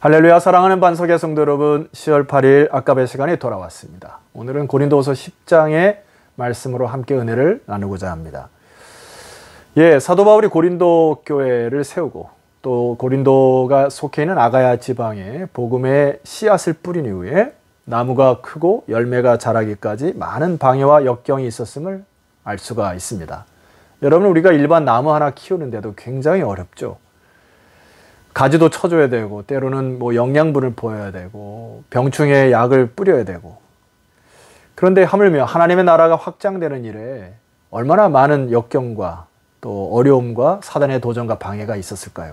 할렐루야. 사랑하는 반석의 성도 여러분, 10월 8일 아까의 시간이 돌아왔습니다. 오늘은 고린도후서 10장의 말씀으로 함께 은혜를 나누고자 합니다. 사도 바울이 고린도 교회를 세우고 또 고린도가 속해 있는 아가야 지방에 복음의 씨앗을 뿌린 이후에 나무가 크고 열매가 자라기까지 많은 방해와 역경이 있었음을 알 수가 있습니다. 여러분, 우리가 일반 나무 하나 키우는데도 굉장히 어렵죠. 가지도 쳐줘야 되고, 때로는 영양분을 보여야 되고, 병충해 약을 뿌려야 되고. 그런데 하물며 하나님의 나라가 확장되는 일에 얼마나 많은 역경과 또 어려움과 사단의 도전과 방해가 있었을까요?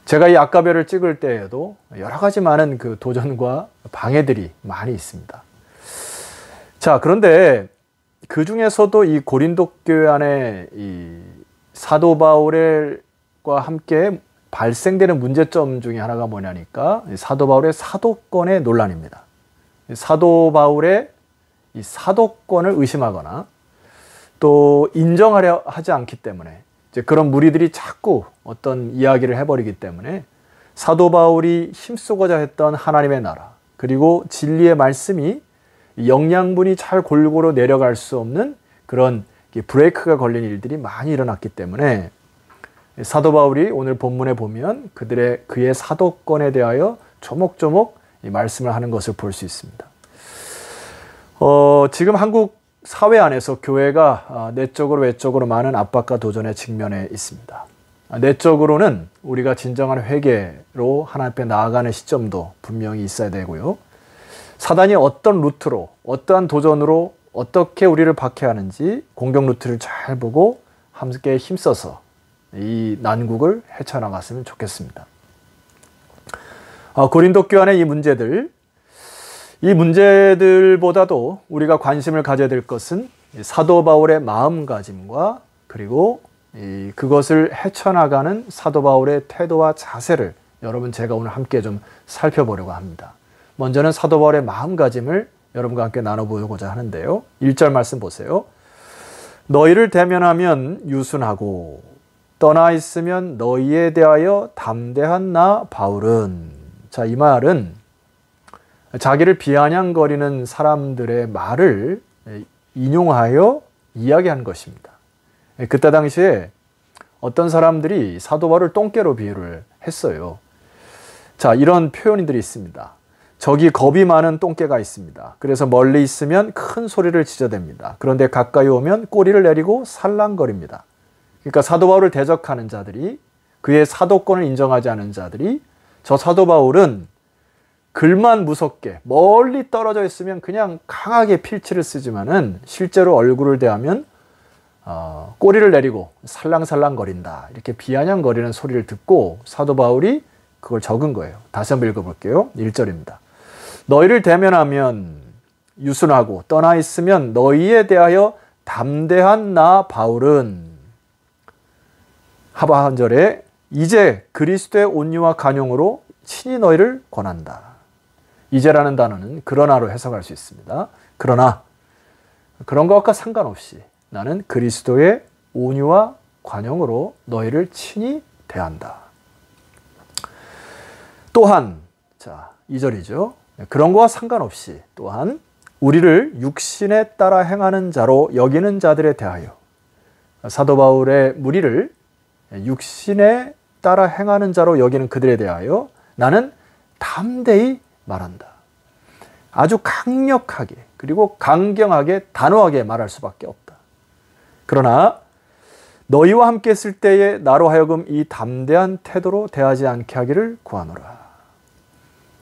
제가 이 아까별을 찍을 때에도 여러 가지 많은 그 도전과 방해들이 많이 있습니다. 자, 그런데 그 중에서도 이 고린도 교회 안에 이 사도 바울과 함께 발생되는 문제점 중에 하나가 뭐냐니까 사도 바울의 사도권의 논란입니다. 사도 바울의 이 사도권을 의심하거나 또 인정하려 하지 않기 때문에 이제 그런 무리들이 자꾸 어떤 이야기를 해버리기 때문에 사도 바울이 힘쓰고자 했던 하나님의 나라 그리고 진리의 말씀이 영양분이 잘 골고루 내려갈 수 없는 그런 브레이크가 걸린 일들이 많이 일어났기 때문에 사도 바울이 오늘 본문에 보면 그의 사도권에 대하여 조목조목 이 말씀을 하는 것을 볼 수 있습니다. 지금 한국 사회 안에서 교회가 내적으로 외적으로 많은 압박과 도전에 직면해 있습니다. 내적으로는 우리가 진정한 회개로 하나님 앞에 나아가는 시점도 분명히 있어야 되고요. 사단이 어떤 루트로, 어떠한 도전으로 어떻게 우리를 박해하는지 공격 루트를 잘 보고 함께 힘써서 이 난국을 헤쳐나갔으면 좋겠습니다. 고린도 교회 안의 이 문제들보다도 우리가 관심을 가져야 될 것은 사도 바울의 마음가짐과 그리고 그것을 헤쳐나가는 사도 바울의 태도와 자세를 여러분 제가 오늘 함께 좀 살펴보려고 합니다. 먼저는 사도 바울의 마음가짐을 여러분과 함께 나눠보고자 하는데요. 1절 말씀 보세요. 너희를 대면하면 유순하고 떠나 있으면 너희에 대하여 담대한 나 바울은. 자, 이 말은 자기를 비아냥거리는 사람들의 말을 인용하여 이야기한 것입니다. 그때 당시에 어떤 사람들이 사도 바울을 똥개로 비유를 했어요. 자, 이런 표현들이 있습니다. 저기 겁이 많은 똥개가 있습니다. 그래서 멀리 있으면 큰 소리를 지저댑니다. 그런데 가까이 오면 꼬리를 내리고 살랑거립니다. 그러니까 사도 바울을 대적하는 자들이, 그의 사도권을 인정하지 않은 자들이 저 사도 바울은 글만 무섭게 멀리 떨어져 있으면 그냥 강하게 필치를 쓰지만은 실제로 얼굴을 대하면 꼬리를 내리고 살랑살랑거린다. 이렇게 비아냥거리는 소리를 듣고 사도 바울이 그걸 적은 거예요. 다시 한번 읽어볼게요. 1절입니다. 너희를 대면하면 유순하고 떠나 있으면 너희에 대하여 담대한 나 바울은. 하반절에 이제 그리스도의 온유와 간용으로 친히 너희를 권한다. 이제라는 단어는 그러나로 해석할 수 있습니다. 그러나 그런 것과 상관없이 나는 그리스도의 온유와 관용으로 너희를 친히 대한다. 또한, 자, 2절이죠. 그런 것과 상관없이 또한 우리를 육신에 따라 행하는 자로 여기는 자들에 대하여. 사도 바울의 무리를 육신에 따라 행하는 자로 여기는 그들에 대하여 나는 담대히 말한다. 아주 강력하게 그리고 강경하게 단호하게 말할 수밖에 없다. 그러나 너희와 함께 있을 때에 나로 하여금 이 담대한 태도로 대하지 않게 하기를 구하노라.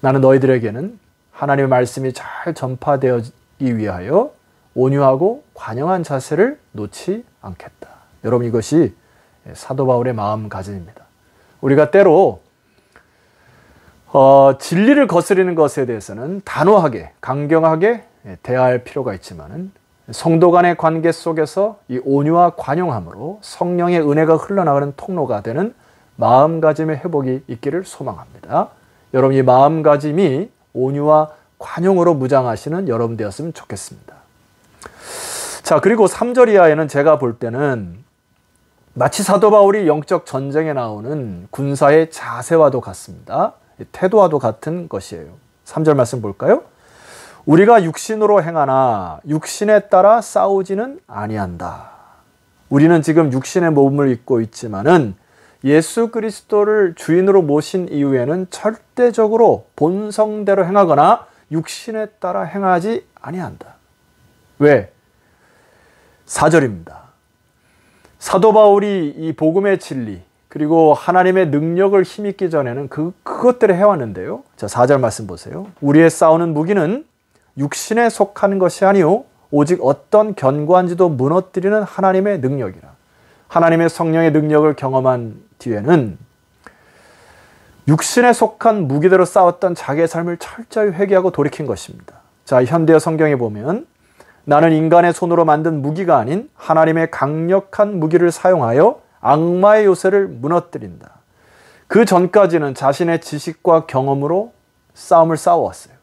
나는 너희들에게는 하나님의 말씀이 잘 전파되기 위하여 온유하고 관용한 자세를 놓지 않겠다. 여러분, 이것이 사도 바울의 마음가짐입니다. 우리가 때로 진리를 거스르는 것에 대해서는 단호하게 강경하게 대할 필요가 있지만은 성도 간의 관계 속에서 이 온유와 관용함으로 성령의 은혜가 흘러나가는 통로가 되는 마음가짐의 회복이 있기를 소망합니다. 여러분, 이 마음가짐이 온유와 관용으로 무장하시는 여러분 되었으면 좋겠습니다. 자, 그리고 3절 이하에는 제가 볼 때는 마치 사도 바울이 영적 전쟁에 나오는 군사의 자세와도 같습니다. 태도와도 같은 것이에요. 3절 말씀 볼까요? 우리가 육신으로 행하나 육신에 따라 싸우지는 아니한다. 우리는 지금 육신의 몸을 입고 있지만은 예수 그리스도를 주인으로 모신 이후에는 절대적으로 본성대로 행하거나 육신에 따라 행하지 아니한다. 왜? 4절입니다. 사도 바울이 이 복음의 진리 그리고 하나님의 능력을 힘입기 전에는 그것들을 해왔는데요. 자, 4절 말씀 보세요. 우리의 싸우는 무기는 육신에 속한 것이 아니요 오직 어떤 견고한지도 무너뜨리는 하나님의 능력이라. 하나님의 성령의 능력을 경험한 뒤에는 육신에 속한 무기대로 싸웠던 자기의 삶을 철저히 회개하고 돌이킨 것입니다. 자, 현대어 성경에 보면 나는 인간의 손으로 만든 무기가 아닌 하나님의 강력한 무기를 사용하여 악마의 요새를 무너뜨린다. 그 전까지는 자신의 지식과 경험으로 싸움을 싸워왔어요.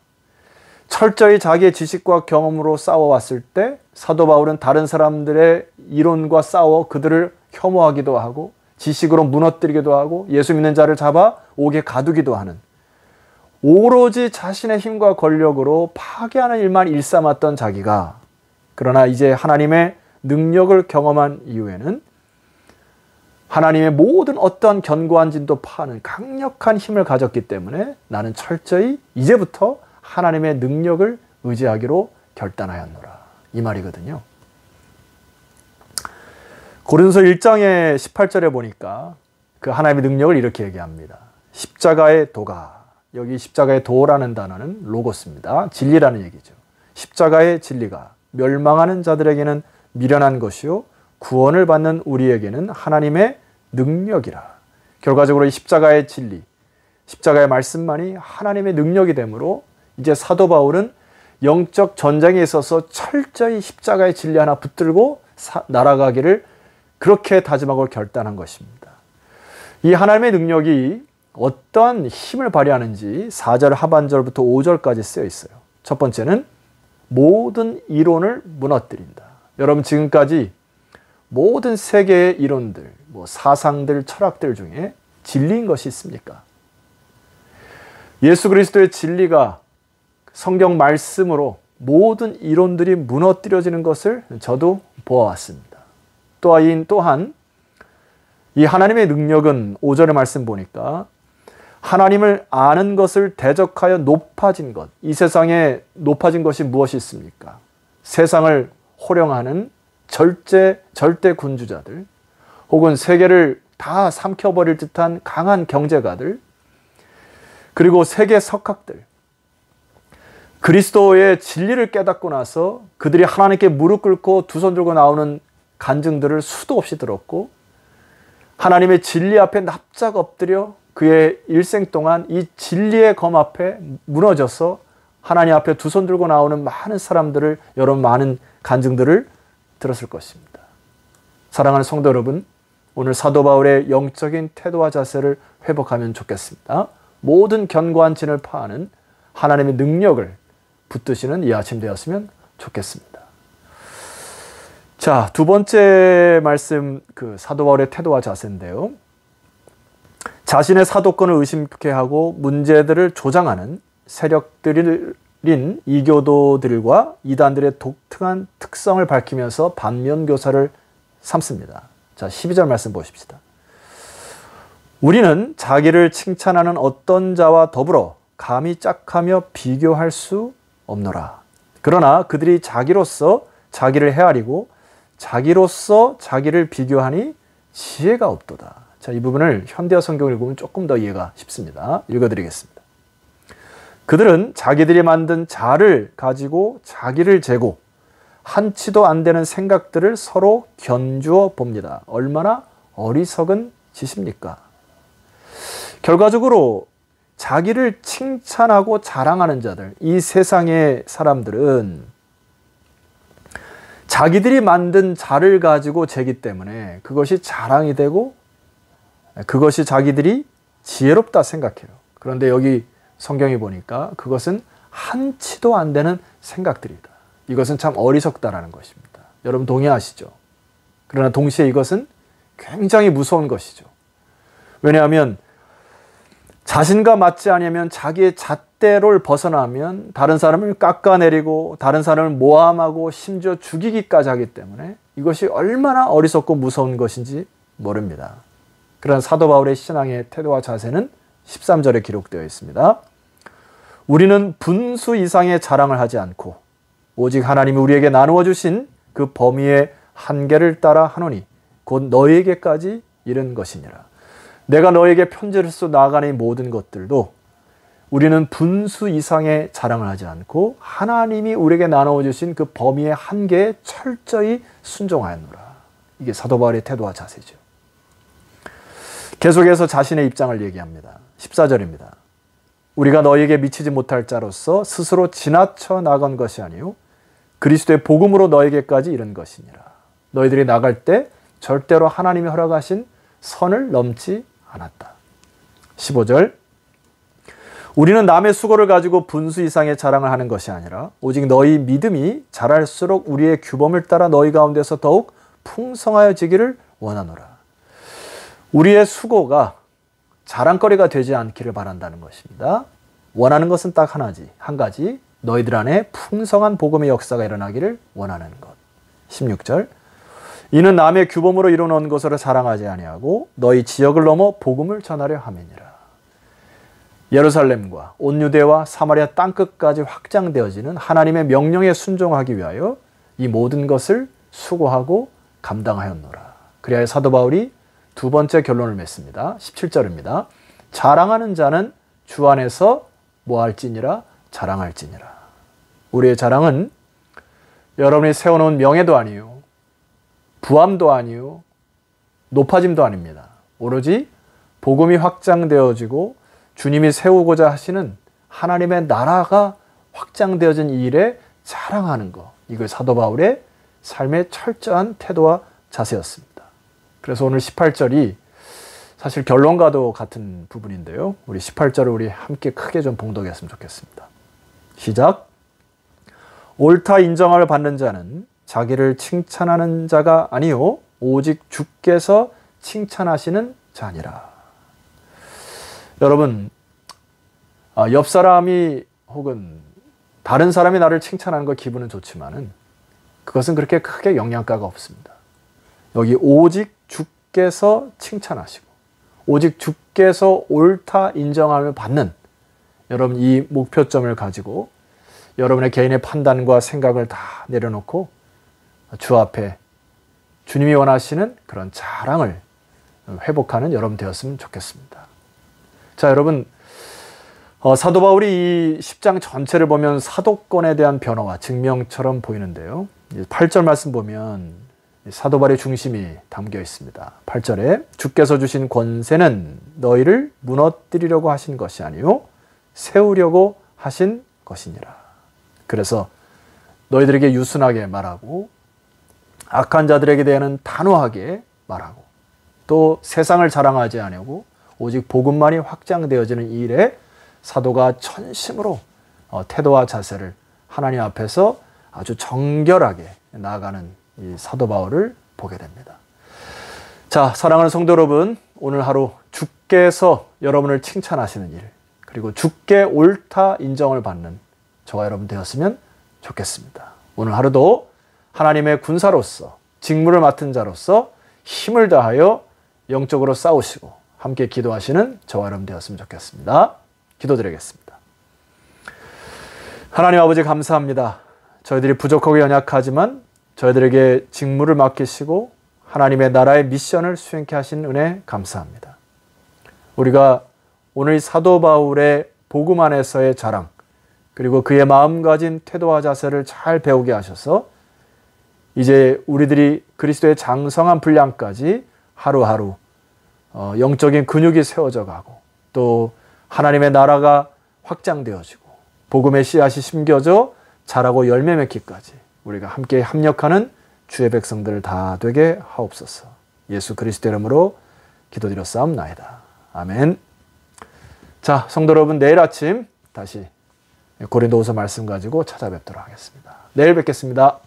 철저히 자기의 지식과 경험으로 싸워왔을 때 사도 바울은 다른 사람들의 이론과 싸워 그들을 혐오하기도 하고 지식으로 무너뜨리기도 하고 예수 믿는 자를 잡아 옥에 가두기도 하는 오로지 자신의 힘과 권력으로 파괴하는 일만 일삼았던 자기가 그러나 이제 하나님의 능력을 경험한 이후에는 하나님의 모든 어떠한 견고한 진도 파는 강력한 힘을 가졌기 때문에 나는 철저히 이제부터 하나님의 능력을 의지하기로 결단하였노라. 이 말이거든요. 고린도서 1장의 18절에 보니까 그 하나님의 능력을 이렇게 얘기합니다. 십자가의 도가, 여기 십자가의 도라는 단어는 로고스입니다. 진리라는 얘기죠. 십자가의 진리가 멸망하는 자들에게는 미련한 것이요 구원을 받는 우리에게는 하나님의 능력이라. 결과적으로 이 십자가의 진리, 십자가의 말씀만이 하나님의 능력이 되므로 이제 사도 바울은 영적 전쟁에 있어서 철저히 십자가의 진리 하나 붙들고 날아가기를 그렇게 다짐하고 결단한 것입니다. 이 하나님의 능력이 어떠한 힘을 발휘하는지 4절 하반절부터 5절까지 쓰여 있어요. 첫 번째는 모든 이론을 무너뜨린다. 여러분 지금까지 모든 세계의 이론들, 사상들, 철학들 중에 진리인 것이 있습니까? 예수 그리스도의 진리가 성경 말씀으로 모든 이론들이 무너뜨려지는 것을 저도 보아왔습니다. 또한 이 하나님의 능력은 5절의 말씀 보니까 하나님을 아는 것을 대적하여 높아진 것, 이 세상에 높아진 것이 무엇이 있습니까? 세상을 호령하는 절대 군주자들, 혹은 세계를 다 삼켜버릴 듯한 강한 경제가들, 그리고 세계 석학들, 그리스도의 진리를 깨닫고 나서 그들이 하나님께 무릎 꿇고 두 손 들고 나오는 간증들을 수도 없이 들었고 하나님의 진리 앞에 납작 엎드려 그의 일생 동안 이 진리의 검 앞에 무너져서 하나님 앞에 두 손 들고 나오는 많은 사람들을, 여러분 많은 간증들을 들었을 것입니다. 사랑하는 성도 여러분, 오늘 사도 바울의 영적인 태도와 자세를 회복하면 좋겠습니다. 모든 견고한 진을 파하는 하나님의 능력을 붙드시는 이 아침 되었으면 좋겠습니다. 자, 두 번째 말씀, 사도 바울의 태도와 자세인데요. 자신의 사도권을 의심케 하고 문제들을 조장하는 세력들인 이교도들과 이단들의 독특한 특성을 밝히면서 반면교사를 삼습니다. 자, 12절 말씀 보십시다. 우리는 자기를 칭찬하는 어떤 자와 더불어 감히 짝하며 비교할 수 없노라. 그러나 그들이 자기로서 자기를 헤아리고 자기로서 자기를 비교하니 지혜가 없도다. 자, 이 부분을 현대어 성경을 읽으면 조금 더 이해가 쉽습니다. 읽어드리겠습니다. 그들은 자기들이 만든 자를 가지고 자기를 재고 한치도 안 되는 생각들을 서로 견주어 봅니다. 얼마나 어리석은 짓입니까? 결과적으로 자기를 칭찬하고 자랑하는 자들, 이 세상의 사람들은 자기들이 만든 자를 가지고 재기 때문에 그것이 자랑이 되고 그것이 자기들이 지혜롭다 생각해요. 그런데 여기 성경이 보니까 그것은 한치도 안 되는 생각들이다. 이것은 참 어리석다라는 것입니다. 여러분 동의하시죠? 그러나 동시에 이것은 굉장히 무서운 것이죠. 왜냐하면 자신과 맞지 않으면 자기의 잣대를 벗어나면 다른 사람을 깎아내리고 다른 사람을 모함하고 심지어 죽이기까지 하기 때문에 이것이 얼마나 어리석고 무서운 것인지 모릅니다. 그런 사도 바울의 신앙의 태도와 자세는 13절에 기록되어 있습니다. 우리는 분수 이상의 자랑을 하지 않고 오직 하나님이 우리에게 나누어 주신 그 범위의 한계를 따라 하노니 곧 너희에게까지 이른 것이니라. 내가 너에게 편지를 써 나아가는 이 모든 것들도 우리는 분수 이상의 자랑을 하지 않고 하나님이 우리에게 나누어 주신 그 범위의 한계에 철저히 순종하였노라. 이게 사도 바울의 태도와 자세죠. 계속해서 자신의 입장을 얘기합니다. 14절입니다. 우리가 너에게 미치지 못할 자로서 스스로 지나쳐 나간 것이 아니요 그리스도의 복음으로 너에게까지 이른 것이니라. 너희들이 나갈 때 절대로 하나님이 허락하신 선을 넘지 않았다. 15절 우리는 남의 수고를 가지고 분수 이상의 자랑을 하는 것이 아니라 오직 너희 믿음이 자랄수록 우리의 규범을 따라 너희 가운데서 더욱 풍성하여지기를 원하노라. 우리의 수고가 자랑거리가 되지 않기를 바란다는 것입니다. 원하는 것은 딱 한 가지 너희들 안에 풍성한 복음의 역사가 일어나기를 원하는 것. 16절 이는 남의 규범으로 이루어놓은 것으로 자랑하지 아니하고 너희 지역을 넘어 복음을 전하려 함이니라. 예루살렘과 온 유대와 사마리아 땅끝까지 확장되어지는 하나님의 명령에 순종하기 위하여 이 모든 것을 수고하고 감당하였노라. 그리하여 사도 바울이 두 번째 결론을 맺습니다. 17절입니다. 자랑하는 자는 주 안에서 뭐할지니라 자랑할지니라. 우리의 자랑은 여러분이 세워놓은 명예도 아니요 부함도 아니요 높아짐도 아닙니다. 오로지 복음이 확장되어지고 주님이 세우고자 하시는 하나님의 나라가 확장되어진 이 일에 자랑하는 것. 이걸 사도 바울의 삶의 철저한 태도와 자세였습니다. 그래서 오늘 18절이 사실 결론과도 같은 부분인데요. 우리 18절을 우리 함께 크게 좀 봉독했으면 좋겠습니다. 시작. 옳다 인정함을 받는 자는 자기를 칭찬하는 자가 아니요 오직 주께서 칭찬하시는 자니라. 여러분, 옆 사람이 혹은 다른 사람이 나를 칭찬하는 거 기분은 좋지만은 그것은 그렇게 크게 영향가가 없습니다. 여기 오직 주께서 칭찬하시고 오직 주께서 옳다 인정함을 받는 여러분 이 목표점을 가지고 여러분의 개인의 판단과 생각을 다 내려놓고 주 앞에 주님이 원하시는 그런 자랑을 회복하는 여러분 되었으면 좋겠습니다. 자, 여러분 사도 바울이 이 10장 전체를 보면 사도권에 대한 변화와 증명처럼 보이는데요. 8절 말씀 보면 사도 바울의 중심이 담겨 있습니다. 8절에 주께서 주신 권세는 너희를 무너뜨리려고 하신 것이 아니요 세우려고 하신 것이니라. 그래서 너희들에게 유순하게 말하고 악한 자들에게 대해서는 단호하게 말하고 또 세상을 자랑하지 않고 오직 복음만이 확장되어지는 이 일에 사도가 전심으로 태도와 자세를 하나님 앞에서 아주 정결하게 나아가는 이 사도 바울을 보게 됩니다. 자, 사랑하는 성도 여러분, 오늘 하루 주께서 여러분을 칭찬하시는 일, 그리고 주께 옳다 인정을 받는 저와 여러분 되었으면 좋겠습니다. 오늘 하루도 하나님의 군사로서 직무를 맡은 자로서 힘을 다하여 영적으로 싸우시고 함께 기도하시는 저와 여러분 되었으면 좋겠습니다. 기도드리겠습니다. 하나님 아버지 감사합니다. 저희들이 부족하고 연약하지만 저희들에게 직무를 맡기시고 하나님의 나라의 미션을 수행케 하신 은혜 감사합니다. 우리가 오늘 사도 바울의 복음 안에서의 자랑 그리고 그의 마음가짐 태도와 자세를 잘 배우게 하셔서 이제 우리들이 그리스도의 장성한 분량까지 하루하루 영적인 근육이 세워져 가고 또 하나님의 나라가 확장되어지고 복음의 씨앗이 심겨져 자라고 열매 맺기까지 우리가 함께 합력하는 주의 백성들 다 되게 하옵소서. 예수 그리스도 이름으로 기도드렸사옵나이다. 아멘. 자, 성도 여러분, 내일 아침 다시 고린도후서 말씀 가지고 찾아뵙도록 하겠습니다. 내일 뵙겠습니다.